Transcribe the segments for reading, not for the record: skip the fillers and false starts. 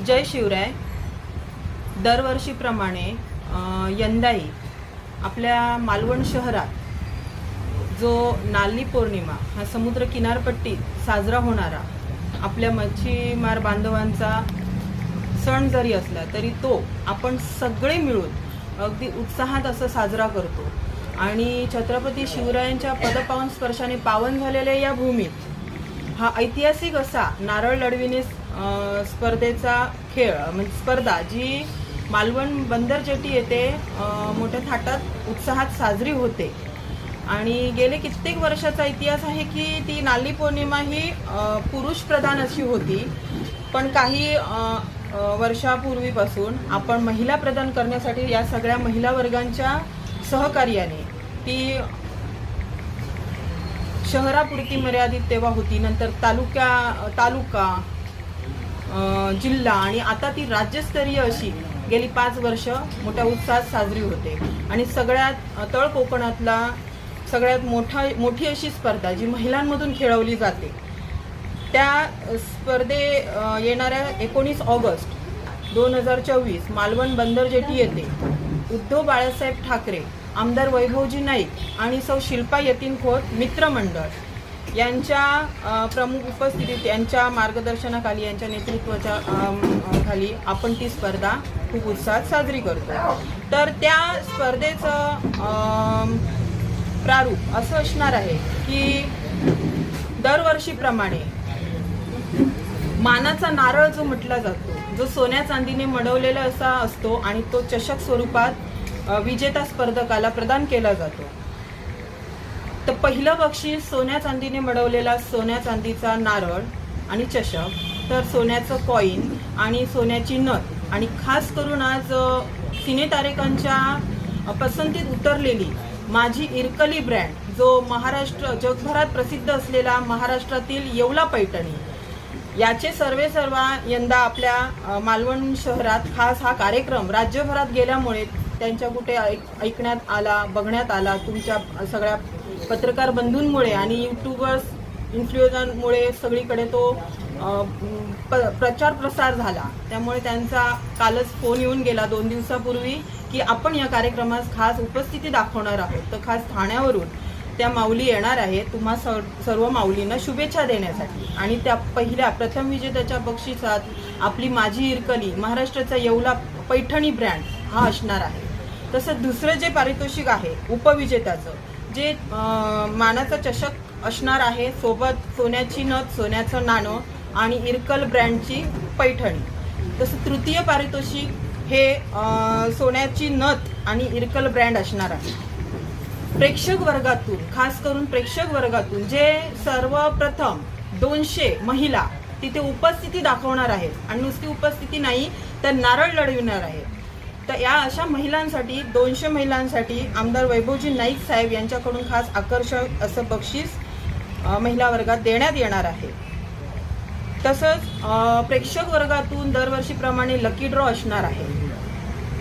जय शिवराय। दरवर्षीप्रमाणे यंदाही आपल्या मालवण शहरात जो नारळी पौर्णिमा हा समुद्र किनारपट्टीत साजरा होणारा आपल्या मच्छीमार बांधवांचा सण जरी असला तरी तो आपण सगळे मिळून अगदी उत्साहात असं साजरा करतो। आणि छत्रपती शिवरायांच्या पदपावन स्पर्शाने पावन झालेल्या या भूमीत हा ऐतिहासिक असा नारळ लढविणे स्पर्धेचा खेळ म्हणजे स्पर्धा जी मालवण बंदर जेटी येथे मोठ्या थाटात उत्साहात साजरी होते। आणि गेले कित्येक वर्षाचा इतिहास आहे की ती नारळी पौर्णिमा ही पुरुष प्रधान अशी होती, पण काही वर्षापूर्वीपासून आपण महिला प्रदान करण्यासाठी या सगळ्या महिला वर्गांच्या सहकार्याने ती शहरापुरती मर्यादित तेव्हा होती, नंतर तालुका जिल्हा आणि आता ती राज्यस्तरीय अशी गेली 5 वर्ष मोठ्या उत्साहात साजरी होते। आणि सगळ्यात तळ कोकणातला सगळ्यात मोठी अशी स्पर्धा जी महिलांमधून खेळवली जाते त्या स्पर्धे येणाऱ्या 19 ऑगस्ट 2024 मालवण बंदर जेटी येथे उद्धव बाळासाहेब ठाकरे, आमदार वैभवजी नाईक आणि सौ शिल्पा यतीन खोत मित्रमंडळ यांच्या प्रमुख उपस्थितीत यांच्या मार्गदर्शनाखाली यांच्या नेतृत्वाच्या खाली आपण ती स्पर्धा खूप उत्साहात साजरी करतो। तर त्या स्पर्धेचं प्रारूप असं असणार आहे की दरवर्षीप्रमाणे मानाचा नारळ जो म्हटला जातो, जो सोन्या चांदीने मडवलेला असा असतो आणि तो चषक स्वरूपात विजेता स्पर्धकाला प्रदान केला जातो। तर पहिलं बक्षीस सोन्या चांदीने मडवलेला सोन्या चांदीचा नारळ आणि चषक, तर सोन्याचं कॉईन आणि सोन्याची नथ आणि खास करून आज सिनेतारेकांच्या पसंतीत उतरलेली माझी इरकली ब्रँड जो महाराष्ट्र जगभरात प्रसिद्ध असलेला महाराष्ट्रातील येवला पैठणी याचे सर्वेसर्वा यंदा आपल्या मालवण शहरात खास हा कार्यक्रम राज्यभरात गेल्यामुळे त्यांच्या कुठे ऐकण्यात आला, बघण्यात आला, तुमच्या सगळ्या पत्रकार बंधूंमुळे आणि यूट्यूबर्स इन्फ्लुएन्सरमुळे सगळीकडे तो प्रचार प्रसार झाला। त्यामुळे त्यांचा कालच फोन येऊन गेला 2 दिवसापूर्वी की आपण या कार्यक्रमास खास उपस्थिती दाखवणार आहोत। तर खास ठाण्यावरून त्या माऊली येणार आहे तुम्हा सर्व माऊलींना शुभेच्छा देण्यासाठी। आणि त्या पहिल्या प्रथम विजेत्याच्या बक्षिसात आपली माझी इरकली महाराष्ट्राचा येवला पैठणी ब्रँड हा असणार आहे। तसंच दुसरं जे पारितोषिक आहे उपविजेत्याचं जे मानाचा चषक असणार आहे, सोबत सोन्याची नथ, सोन्याचं नाणं आणि इरकल ब्रँडची पैठणी। तसं तृतीय पारितोषिक हे सोन्याची नथ आणि इरकल ब्रँड असणार आहे। प्रेक्षक वर्गातून खास करून प्रेक्षक वर्गातून जे सर्वप्रथम 200 महिला तिथे उपस्थिती दाखवणार आहेत आणि नुसती उपस्थिती नाही तर नारळ लढविणार आहेत। तर या अशा महिलांसाठी 200 महिलांसाठी आमदार वैभवजी नाईक साहेब यांच्याकडून खास आकर्षक असं बक्षीस महिला वर्गात देण्यात येणार आहे। तसंच प्रेक्षक वर्गातून दरवर्षीप्रमाणे लकी ड्रॉ असणार आहे।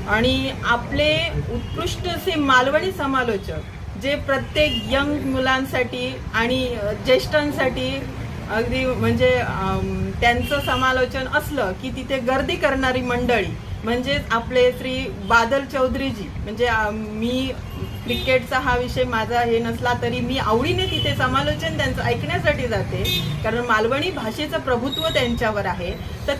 आणि आपले उत्कृष्ट असे मालवणी समालोचक जे प्रत्येक यंग मुलांसाठी आणि ज्येष्ठांसाठी अगदी म्हणजे त्यांचं समालोचन असलं की तिथे गर्दी करणारी मंडळी म्हणजेच आपले श्री बादल चौधरीजी, म्हणजे मी क्रिकेटचा हा विषय माझा हे नसला तरी मी आवडीने तिथे समालोचन त्यांचं ऐकण्यासाठी जाते, कारण मालवणी भाषेचं प्रभुत्व त्यांच्यावर आहे। तर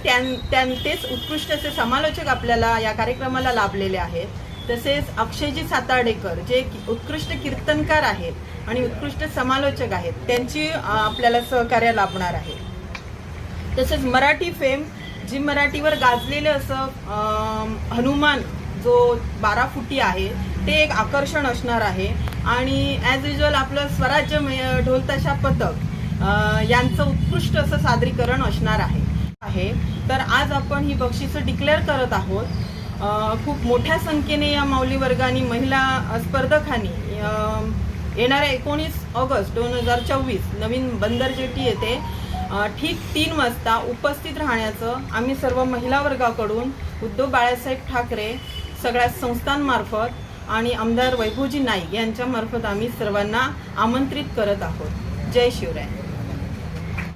तेच उत्कृष्ट असे समालोचक आपल्याला या कार्यक्रमाला लाभलेले आहेत। तसेच अक्षयजी सातार्डेकर जे उत्कृष्ट कीर्तनकार आहेत आणि उत्कृष्ट समालोचक आहेत, त्यांची आपल्याला सहकार्य लाभणार आहे। तसेच मराठी फेम जी मराठीवर गाजलेलं असं हनुमान जो 12 फुटी आहे ते एक आकर्षण असणार आहे। आणि ॲज युजल आपलं स्वराज्य ढोलताशा पथक यांचं उत्कृष्ट असं सादरीकरण असणार आहे। तर आज आपण ही बक्षिसं डिक्लेअर करत आहोत। खूप मोठ्या संख्येने या माऊली वर्गाने महिला स्पर्धकांनी येणाऱ्या 19 ऑगस्ट 2024 नवीन बंदर जेटी येथे ठीक 3 वाजता उपस्थित राहण्याचं आम्ही सर्व महिला वर्गाकडून उद्धव बाळासाहेब ठाकरे सगळ्या संस्थांमार्फत आणि आमदार वैभवजी नाईक यांच्यामार्फत आम्ही सर्वांना आमंत्रित करत आहोत। जय शिवराय।